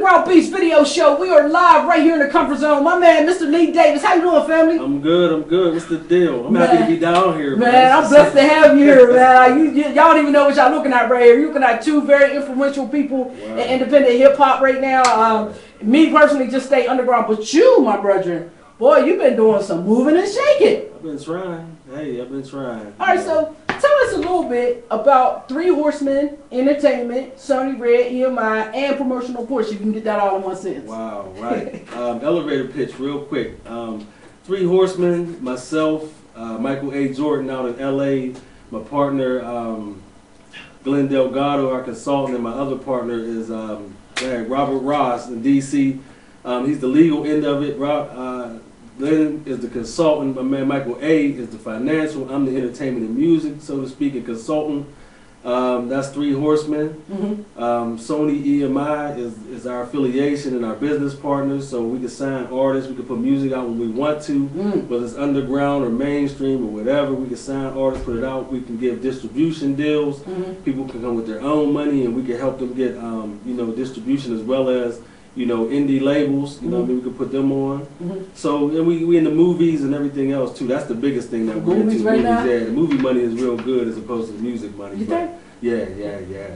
Underground Beats video show. We are live right here in the comfort zone. My man, Mr. Lee Davis. How you doing, family? I'm good. What's the deal? I'm happy to be down here, man. I'm blessed to have you here, man. Y'all don't even know what y'all looking at right here. You're looking at two very influential people in independent hip-hop right now. Me personally just stay underground, but you, my brethren, boy, you've been doing some moving and shaking. I've been trying. Hey, I've been trying. All right, so tell us a little bit about 3 Horsemen Entertainment, SonyRed, EMI, and Promotional Push. You can get that all in one sentence. Wow, right. Elevator pitch real quick. 3 Horsemen, myself, Michael A. Jordan out in L.A., my partner, Glenn Delgado, our consultant, and my other partner is Robert Ross in D.C. He's the legal end of it. Glenn is the consultant. My man Michael A. is the financial. I'm the entertainment and music, so to speak, and consultant. That's 3 Horsemen. Sony EMI is our affiliation and our business partners, so we can sign artists. We can put music out when we want to, whether it's underground or mainstream or whatever. We can sign artists, put it out. We can give distribution deals. People can come with their own money, and we can help them get distribution as well as indie labels, what I mean, we could put them on. So, and we in the movies and everything else too. That's the biggest thing that we're into. Right now? Yeah, the movie money is real good as opposed to the music money. You think? Yeah.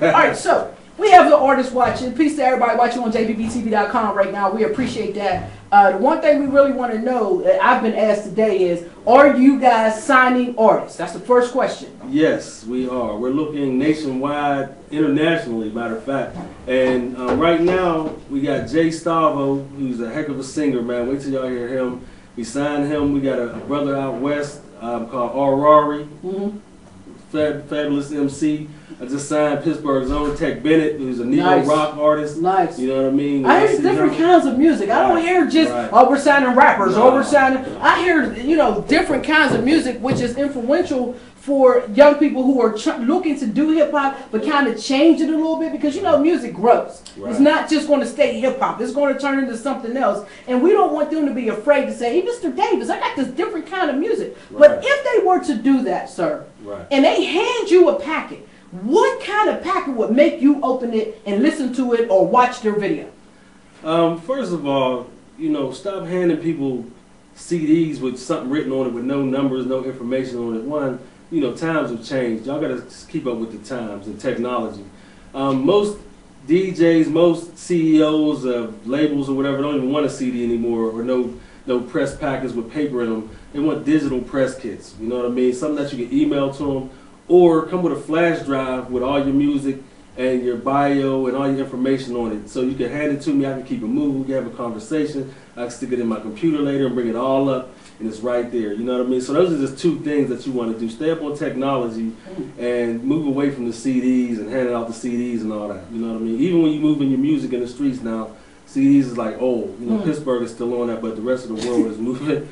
All right, so we have the artists watching. Peace to everybody watching on jbbtv.com right now. We appreciate that. The one thing we really want to know that I've been asked today is, are you guys signing artists? That's the first question. Yes, we are. We're looking nationwide, internationally, matter of fact. And right now, we got Jay Stavo, who's a heck of a singer, man. Wait till y'all hear him. We signed him. We got a brother out west called Aurari, fabulous MC. I just signed Pittsburgh's own Tech Bennett, who's a neo-rock artist. Nice. You know what I mean? I hear different kinds of music. I don't hear just, oh, we're signing rappers, or we're signing. I hear, different kinds of music, which is influential for young people who are looking to do hip-hop, but kind of change it a little bit, because, music grows. It's not just going to stay hip-hop. It's going to turn into something else. And we don't want them to be afraid to say, hey, Mr. Davis, I got this different kind of music. But if they were to do that, sir, and they hand you a packet, what kind of packet would make you open it and listen to it or watch their video? First of all, stop handing people CDs with something written on it with no numbers, no information on it. One, times have changed. Y'all got to keep up with the times and technology. Most DJs, most CEOs of labels or whatever don't even want a CD anymore, or no press packets with paper in them. They want digital press kits. You know what I mean? Something that you can email to them, or come with a flash drive with all your music and your bio and all your information on it. So you can hand it to me, I can keep it moving, we can have a conversation, I can stick it in my computer later and bring it all up, and it's right there, you know what I mean? So those are just two things that you want to do. Stay up on technology and move away from the CDs and handing out the CDs and all that, you know what I mean? Even when you move in your music in the streets now, CDs is like old. Pittsburgh is still on that, but the rest of the world is moving.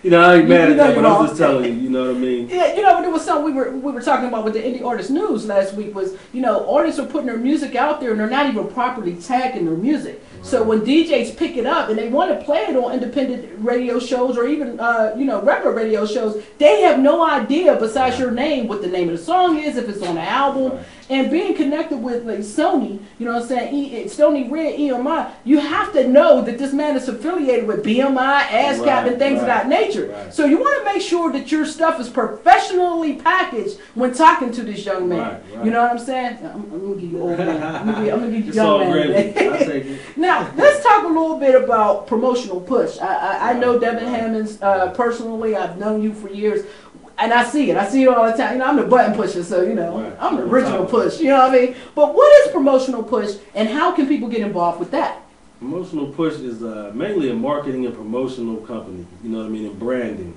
I ain't mad at that, but I'm just telling you, you know what I mean? Yeah, but there was something we were talking about with the Indie Artist News last week was, artists are putting their music out there and they're not even properly tagging their music. So when DJs pick it up and they want to play it on independent radio shows or even, regular radio shows, they have no idea besides your name what the name of the song is, if it's on the album. And being connected with Sony, SonyRed, EMI, you have to know that this man is affiliated with BMI, ASCAP, and things of that nature. So you want to make sure that your stuff is professionally packaged when talking to this young man. You know what I'm saying? I'm going to give you old man. I'm going to give you young man. I'll take it. Now, let's talk a little bit about Promotional Push. I know Devin Hammonds personally. I've known you for years. And I see it all the time. I'm the button pusher, so I'm the original push. You know what I mean? But what is Promotional Push, and how can people get involved with that? Promotional Push is mainly a marketing and promotional company. You know what I mean? And branding.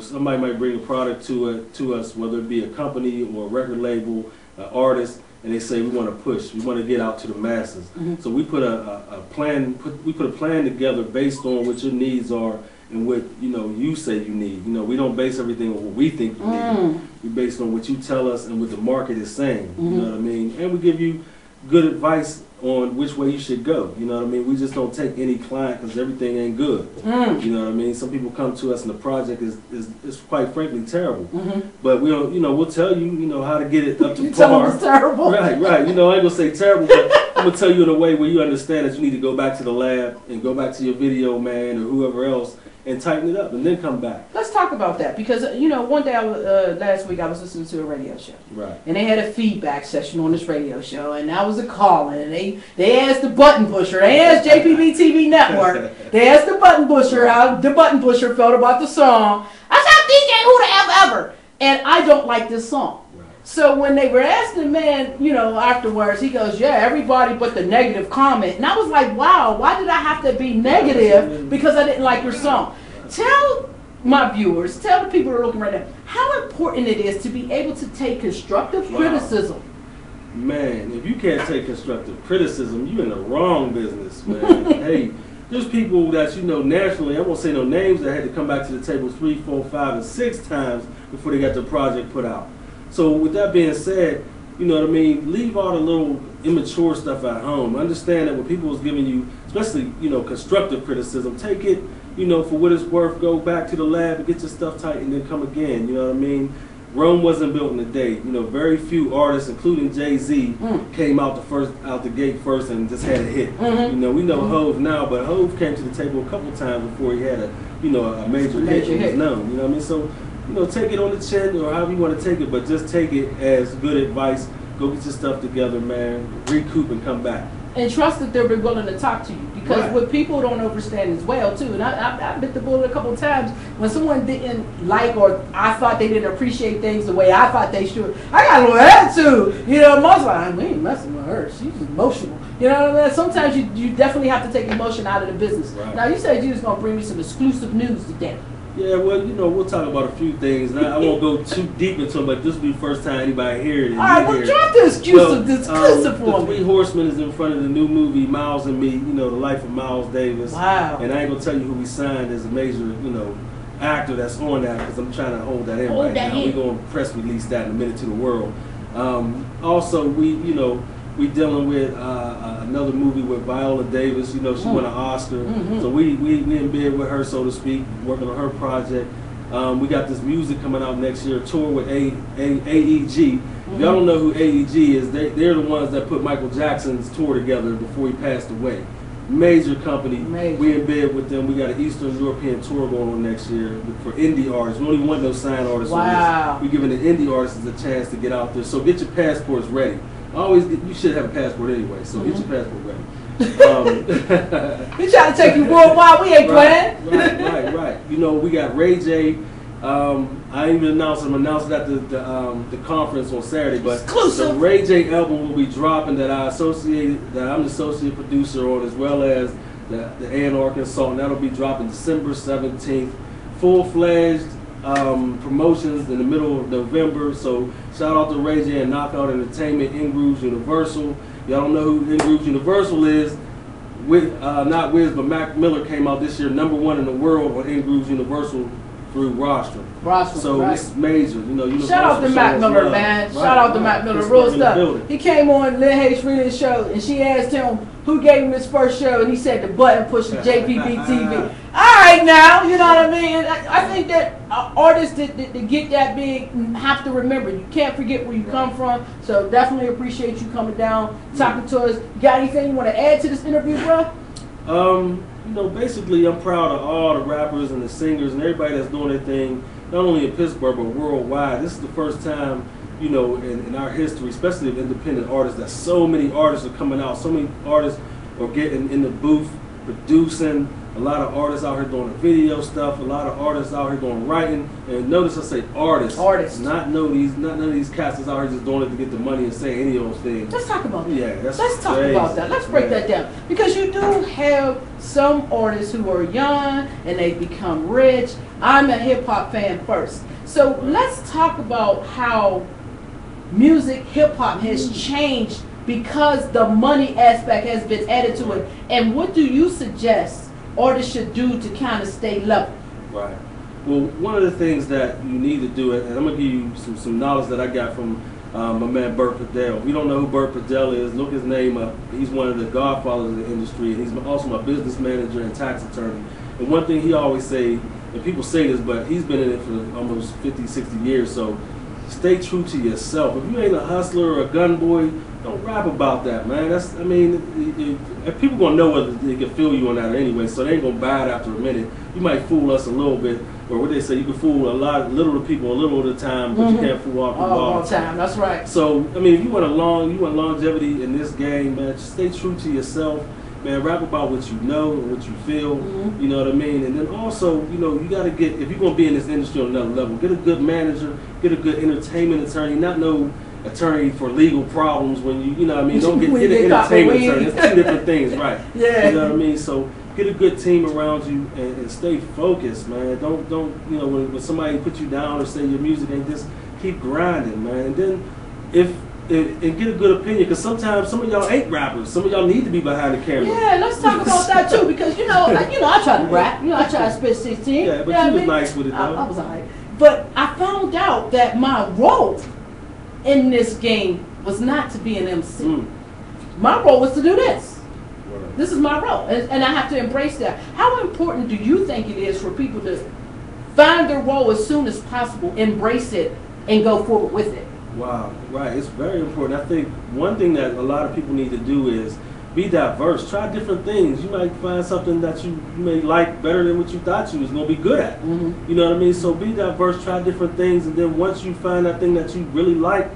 Somebody might bring a product to us, whether it be a company or a record label, an artist, and they say we want to push, we want to get out to the masses. So we put a plan. We put a plan together based on what your needs are. And what you say you need. We don't base everything on what we think you need. We base on what you tell us and what the market is saying. You know what I mean? And we give you good advice on which way you should go. You know what I mean? We just don't take any client because everything ain't good. You know what I mean? Some people come to us and the project is quite frankly terrible. But we don't, we'll tell you, how to get it up to par. Tell them it's terrible. Right. I ain't gonna say terrible, but I'm gonna tell you in a way where you understand that you need to go back to the lab and go back to your video man or whoever else and tighten it up and then come back. Let's talk about that because you know one day last week I was listening to a radio show, right? And they had a feedback session on this radio show, and that was a call in, and they asked the button pusher, they asked JPB TV Network, they asked the button pusher how the button pusher felt about the song. I said, DJ, who the ever, and I don't like this song. So when they were asking the man, you know, afterwards, he goes, yeah, everybody but the negative comment. And I was like, wow, why did I have to be negative because I didn't like your song? Tell my viewers, tell the people who are looking right now, how important it is to be able to take constructive criticism. Man, if you can't take constructive criticism, you're in the wrong business, man. Hey, there's people that you know nationally, I won't say no names, that had to come back to the table 3, 4, 5, and 6 times before they got the project put out. So with that being said, you know what I mean, leave all the little immature stuff at home. Understand that when people is giving you, especially, you know, constructive criticism, take it, you know, for what it's worth, go back to the lab and get your stuff tight and then come again, you know what I mean? Rome wasn't built in a day. You know, very few artists, including Jay-Z, came out the gate first and just had a hit. You know, we know Hov now, but Hov came to the table a couple times before he had a major hit and was known. You know what I mean? So, you know, take it on the chin or however you want to take it, but just take it as good advice. Go get your stuff together, man. Recoup and come back. And trust that they'll be willing to talk to you. Because what people don't understand as well, too, and I bit the bullet a couple of times, when someone didn't like or I thought they didn't appreciate things the way I thought they should, I got a little attitude. You know, most like, we ain't messing with her. She's emotional. You know what I mean? Sometimes you definitely have to take emotion out of the business. Right. Now, you said you was going to bring me some exclusive news today. Yeah, well, you know, we'll talk about a few things. And I won't go too deep into it, but this will be the first time anybody hears it. All right, well, drop the exclusive for me. 3 Horsemen is in front of the new movie, Miles and Me, you know, the life of Miles Davis. Wow. And I ain't going to tell you who we signed as a major, you know, actor that's on that because I'm trying to hold that in right now. We're going to press release that in a minute to the world. Also, we dealing with another movie with Viola Davis. You know, she won an Oscar. So we in bed with her, so to speak, working on her project. We got this music coming out next year, a tour with AEG. If y'all don't know who AEG is, they're the ones that put Michael Jackson's tour together before he passed away. Major company. We in bed with them. We got an Eastern European tour going on next year for indie artists. We don't even want no signed artists. Wow. We're giving the indie artists a chance to get out there. So get your passports ready. You should have a passport anyway, so get your passport ready. We trying to take you worldwide, we ain't playing. Right. You know, we got Ray J. I even announced it at the conference on Saturday, but exclusive. The Ray J album will be dropping that I'm the associate producer on, as well as the A&R consultant. That'll be dropping December 17th. Full-fledged promotions in the middle of November. So shout out to Ray J and Knockout Entertainment, In Grooves Universal. Y'all don't know who In Grooves Universal is. Not Wiz, but Mac Miller came out this year #1 in the world on In Grooves Universal through Rostrum. So it's major. You know, shout out to Mac Miller, man. Shout out to Mac Miller. Real stuff. He came on Lynn Hayes Read's show, and she asked him who gave him his first show, and he said the button pusher JPB TV. All right, now, you know what I mean? I think that artists that get that big have to remember, you can't forget where you come from. So definitely appreciate you coming down, talking to us. You got anything you want to add to this interview, bro? You know, basically, I'm proud of all the rappers and the singers and everybody that's doing their thing, not only in Pittsburgh, but worldwide. This is the first time, you know, in our history, especially of independent artists, that so many artists are coming out. So many artists are getting in the booth, producing. A lot of artists out here doing the video stuff. A lot of artists out here doing writing. And notice I say artists. Artists. Not none of these cats that's out here just doing it to get the money and say any of those things. Let's talk about that. Yeah, that's Let's talk about that. Let's break that down. Because you do have some artists who are young and they become rich. I'm a hip hop fan first. So let's talk about how music, hip hop has changed because the money aspect has been added to it. And what do you suggest artists should do to kind of stay level? Right. Well, one of the things that you need to do, and I'm going to give you some knowledge that I got from my man Bert Padell. If you don't know who Bert Padell is, look his name up. He's one of the godfathers of the industry, and he's also my business manager and tax attorney. And one thing he always say, and people say this, but he's been in it for almost 50, 60 years, so stay true to yourself. If you ain't a hustler or a gun boy, don't rap about that, man. That's, I mean, if people gonna know whether they can feel you on that anyway, so they ain't gonna buy it after a minute. You might fool us a little bit, or what they say, you can fool little people a little at a time, but you can't fool all people all the time. That's right. So, I mean, if you want longevity in this game, man, just stay true to yourself. Man, rap about what you know and what you feel, you know what I mean? And then also, you know, you got to get, if you're going to be in this industry on another level, get a good manager, get a good entertainment attorney, not no attorney for legal problems when you know what I mean? Don't get an entertainment attorney. It's two different things, right? Yeah. You know what I mean? So get a good team around you and stay focused, man. Don't you know, when somebody put you down or say your music ain't this, keep grinding, man. And then and get a good opinion, because sometimes some of y'all ain't rappers. Some of y'all need to be behind the camera. Yeah, let's talk about that too, because you know, I try to rap. You know, I try to spit 16. Yeah, but you was nice with it though. I was alright. But I found out that my role in this game was not to be an MC. My role was to do this. This is my role, and I have to embrace that. How important do you think it is for people to find their role as soon as possible, embrace it, and go forward with it? Wow, right. It's very important. I think one thing that a lot of people need to do is be diverse. Try different things. You might find something that you may like better than what you thought you was going to be good at. You know what I mean? So be diverse, try different things, and then once you find that thing that you really like,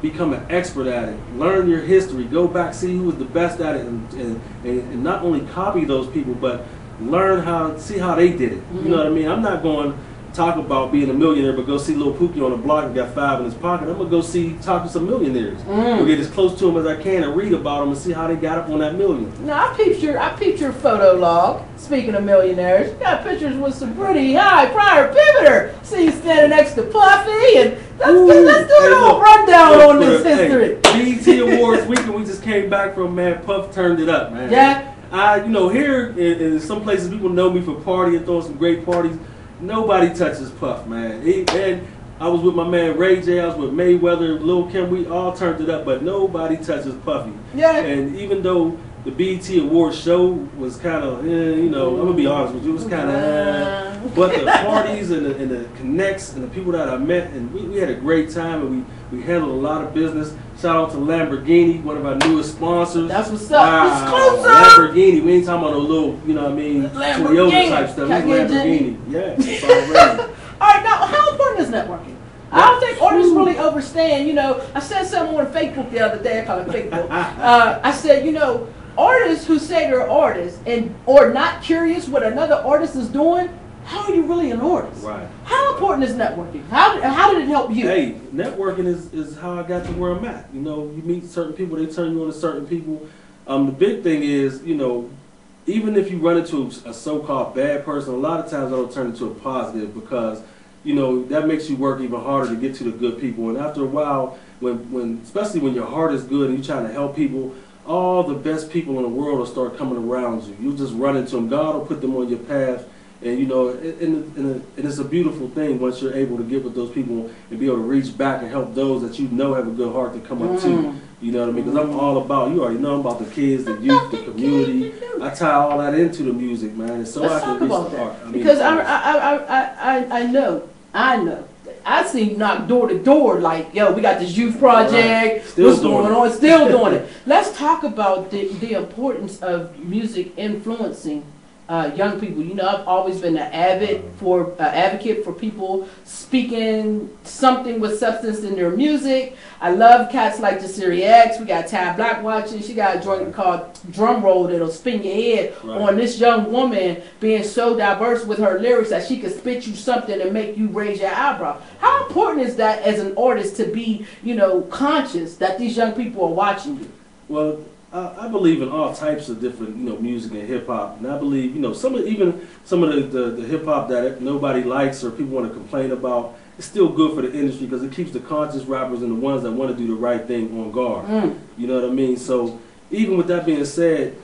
become an expert at it. Learn your history. Go back, see who was the best at it, and not only copy those people, but learn see how they did it. You know what I mean? I'm not going talk about being a millionaire, but go see Lil Pookie on the block and got 5 in his pocket. I'm gonna go talk to some millionaires. Go get as close to them as I can and read about them and see how they got up on that million. Now I peeped your photo log. Speaking of millionaires, you got pictures with some pretty high prior pivoter. See you standing next to Puffy, and let's do a little rundown on this history. BET Awards weekend, we just came back from, man. Puff turned it up, man. Yeah. You know, here in some places people know me for partying, throwing some great parties. Nobody touches Puff, man. And I was with my man Ray J, I was with Mayweather, Lil Kim, we all turned it up, but nobody touches Puffy. Yeah. And even though the BET Awards show was kind of, you know, I'm going to be honest with you, it was kind of, but the parties and the connects and the people that I met, and we had a great time, and we handled a lot of business. Shout out to Lamborghini, one of our newest sponsors. That's what's up. Wow. Lamborghini. We ain't talking about no little, you know what I mean, Toyota type stuff. It's Lamborghini. Yeah. It's already. All right, now how important is networking? I don't think artists really understand. You know, I said something on Facebook the other day. I call it Facebook. I said, you know, artists who say they're artists or not curious what another artist is doing, how are you really an artist? Right. How important is networking? How did it help you? Hey, networking is how I got to where I'm at. You know, you meet certain people, they turn you on to certain people. The big thing is, you know, even if you run into a so-called bad person, a lot of times that'll turn into a positive, because, you know, that makes you work even harder to get to the good people. And after a while, especially when your heart is good and you're trying to help people, all the best people in the world will start coming around you. You'll just run into them. God will put them on your path. And you know, and it's a beautiful thing once you're able to get with those people and be able to reach back and help those that you know have a good heart to come up to. You know what I mean? Because I'm all about, you already know I'm about the kids, the youth, the community. I tie all that into the music, man. And so I can reach the heart. I mean, because I know. I see knock door to door like, yo, we got this youth project. Still what's doing going it. on? Still doing it. Let's talk about the importance of music influencing young people. You know, I've always been an advocate for people speaking something with substance in their music. I love cats like the SonyRed. We got Tab Black watching. She got a joint called Drum Roll that'll spin your head on this young woman being so diverse with her lyrics that she could spit you something and make you raise your eyebrow. How important is that as an artist to be, you know, conscious that these young people are watching you? Well, I believe in all types of different, you know, music and hip hop, and I believe, you know, some of the hip hop that nobody likes or people want to complain about, it's still good for the industry because it keeps the conscious rappers and the ones that want to do the right thing on guard. You know what I mean? So even with that being said,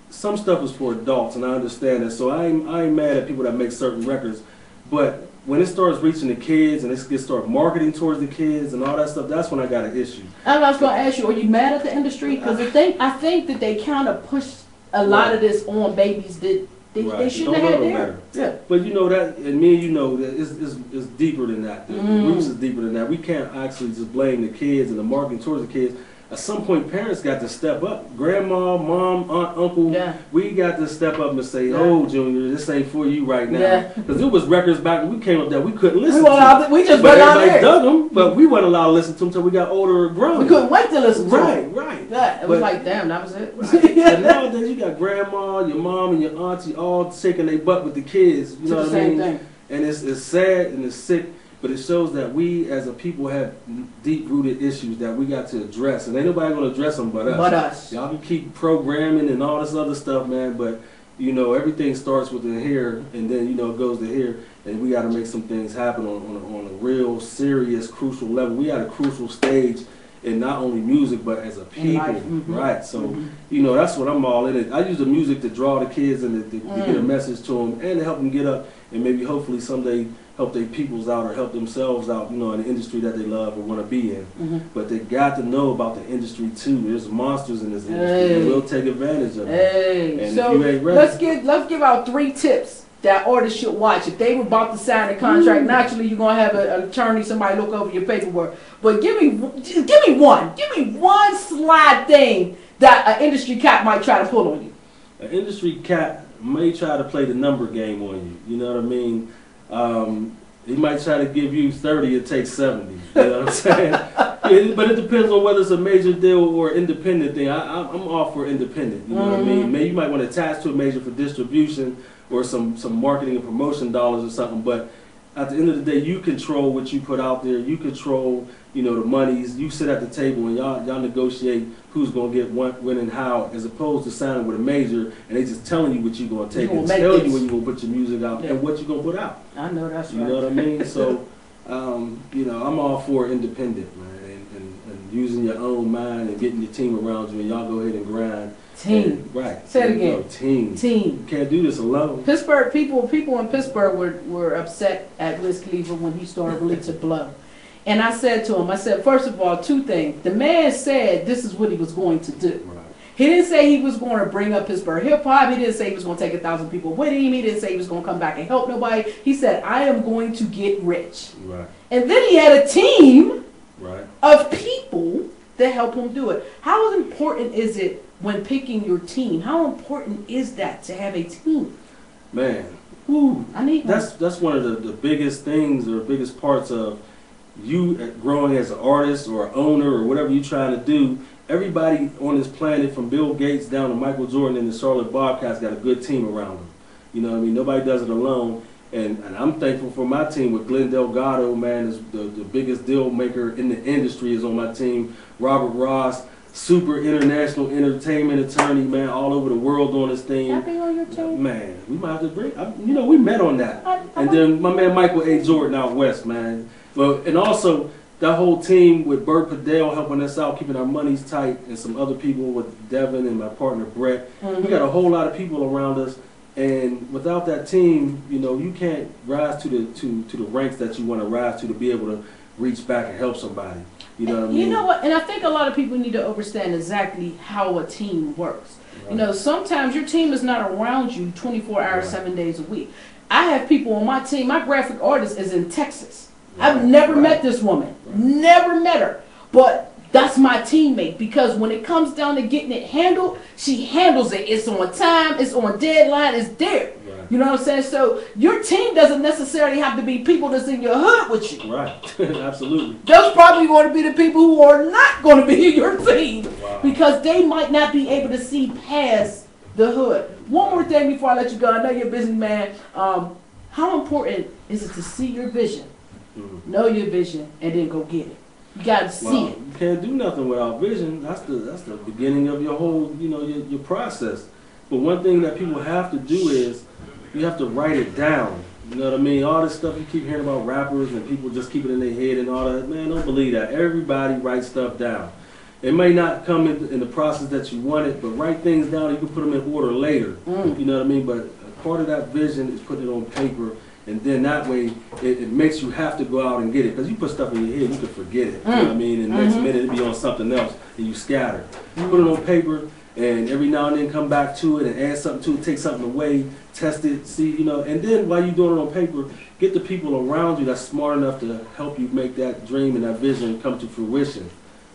some stuff is for adults, and I understand that. So I ain't mad at people that make certain records, but when it starts reaching the kids and it start marketing towards the kids and all that stuff, that's when I got an issue. And I was going to ask you, are you mad at the industry? Because I think that they kind of push a lot of this on babies that They shouldn't have had there. Yeah. But you know that, and me and you know that it's deeper than that. The roots is deeper than that. We can't actually just blame the kids and the marketing towards the kids. At some point, parents got to step up. Grandma, mom, aunt, uncle, we got to step up and say, "Oh, Junior, this ain't for you right now." Because there was records back when we came up there we couldn't listen to. We just but everybody dug them, but we weren't allowed to listen to them until we got older or grown. We couldn't wait to listen to them. Right. Yeah, it was like, damn, that was it. And nowadays, you got grandma, your mom, and your auntie all shaking their butt with the kids. You know what I mean? Thing. And it's sad and it's sick. But it shows that we as a people have deep-rooted issues that we got to address. And ain't nobody going to address them but us. Y'all can keep programming and all this other stuff, man. But, you know, everything starts with the here. And then, you know, it goes to here. And we got to make some things happen on a real, serious, crucial level. We at a crucial stage in not only music, but as a people. Right? So, you know, that's what I'm all in it. I use the music to draw the kids and to get a message to them and to help them get up and maybe hopefully someday help their peoples out or help themselves out, you know, in the industry that they love or want to be in. But they got to know about the industry too. There's monsters in this industry and we'll take advantage of it. And so if you ain't ready, let's give out 3 tips that artists should watch. If they were about to sign a contract, naturally you're gonna have an attorney, somebody look over your paperwork. But give me one slide thing that an industry cat might try to pull on you. An industry cat may try to play the number game on you. You know what I mean? He might try to give you 30 and take 70. You know what I'm saying? But it depends on whether it's a major deal or independent thing. I'm all for independent. You know what I mean? Maybe you might want to attach to a major for distribution or some marketing and promotion dollars or something. But at the end of the day, you control what you put out there. You control, you know, the monies. You sit at the table and y'all negotiate who's gonna get when and how, as opposed to signing with a major and they just telling you what you're gonna take and tell you when you're gonna put your music out and what you're gonna put out. I know that's right. You know what I mean? So, you know, I'm all for independent, man, and using your own mind and getting your team around you and y'all go ahead and grind. Team. Right. Say it again. Team. Team. You can't do this alone. Pittsburgh people in Pittsburgh were upset at Wiz Khalifa when he started releasing Blow. And I said to him, I said, first of all, 2 things. The man said this is what he was going to do. Right. He didn't say he was going to bring up Pittsburgh hip hop. He didn't say he was going to take 1,000 people with him. He didn't say he was going to come back and help nobody. He said, I am going to get rich. Right. And then he had a team of people that help him do it. How important is it when picking your team? How important is that to have a team? Man, woo, I need that's one of the biggest things or biggest parts of you growing as an artist or an owner or whatever you're trying to do. Everybody on this planet, from Bill Gates down to Michael Jordan and the Charlotte Bobcats, got a good team around them. You know what I mean? Nobody does it alone. And I'm thankful for my team with Glenn Delgado, man, is the biggest deal maker in the industry is on my team. Robert Ross, super international entertainment attorney, man, all over the world on this thing. Happy on your team? Man, we might have to bring, you know, we met on that. And then my man Michael A. Jordan out west, man. Well, and also that whole team with Bert Padell helping us out, keeping our monies tight, and some other people with Devin and my partner Brett. We got a whole lot of people around us. And without that team, you know, you can't rise to the ranks that you want to rise to be able to reach back and help somebody. You know what I mean? You know what? And I think a lot of people need to understand exactly how a team works. Right. You know, sometimes your team is not around you 24 hours, 7 days a week. I have people on my team. My graphic artist is in Texas. I've never met this woman. Never met her. But that's my teammate, because when it comes down to getting it handled, she handles it. It's on time, it's on deadline, it's there. You know what I'm saying? So your team doesn't necessarily have to be people that's in your hood with you. Right, absolutely. Those probably going to be the people who are not going to be in your team because they might not be able to see past the hood. One more thing before I let you go. I know you're a busy man. How important is it to see your vision, know your vision, and then go get it? You got to see it. You can't do nothing without vision. That's the beginning of your whole, you know, your process. But one thing that people have to do is you have to write it down. You know what I mean? All this stuff you keep hearing about rappers and people just keep it in their head and all that. Man, don't believe that. Everybody writes stuff down. It may not come in the process that you want it, but write things down. You can put them in order later. You know what I mean? But part of that vision is putting it on paper. And then that way, it makes you have to go out and get it. Because you put stuff in your head, you can forget it. You know what I mean? And next minute, it'll be on something else, and you scatter. Put it on paper, and every now and then come back to it and add something to it, take something away, test it, see, you know, and then while you're doing it on paper, get the people around you that's smart enough to help you make that dream and that vision come to fruition.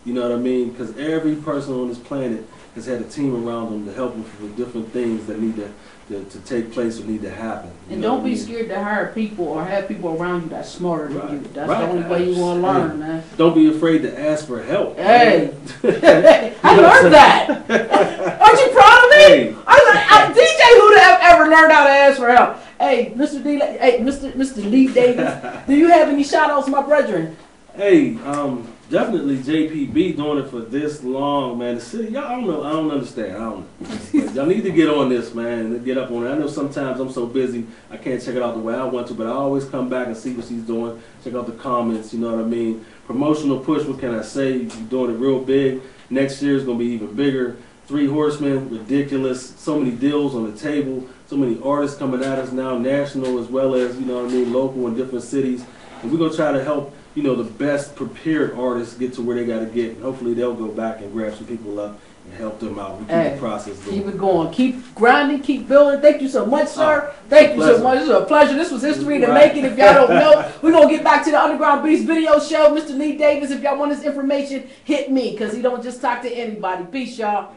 You know what I mean? Because every person on this planet has had a team around them to help them with different things that need to take place or need to happen. And don't be scared to hire people or have people around you that's smarter than you. That's the only way you want to learn, man. Don't be afraid to ask for help. Hey, I learned that. Aren't you proud of me? Hey. I DJ who'd have ever learned how to ask for help. Hey, Mr. Lee Davis, do you have any shout outs, my brethren? Hey, definitely JPB doing it for this long, man. The city, y'all, I don't understand. I don't know. Y'all need to get on this, man, and get up on it. I know sometimes I'm so busy, I can't check it out the way I want to, but I always come back and see what she's doing, check out the comments, you know what I mean? Promotional push, what can I say? You're doing it real big. Next year is going to be even bigger. 3 Horsemen, ridiculous. So many deals on the table, so many artists coming at us now, national as well as, you know what I mean, local in different cities. And we're going to try to help, you know, the best prepared artists get to where they got to get. And hopefully they'll go back and grab some people up and help them out. We keep the process going. Keep it going. Keep grinding. Keep building. Thank you so much, sir. Thank you so much. This was a pleasure. This was history to make it. If y'all don't know, we're going to get back to the Underground Beast video show. Mr. Lee Davis, if y'all want his information, hit me because he don't just talk to anybody. Peace, y'all.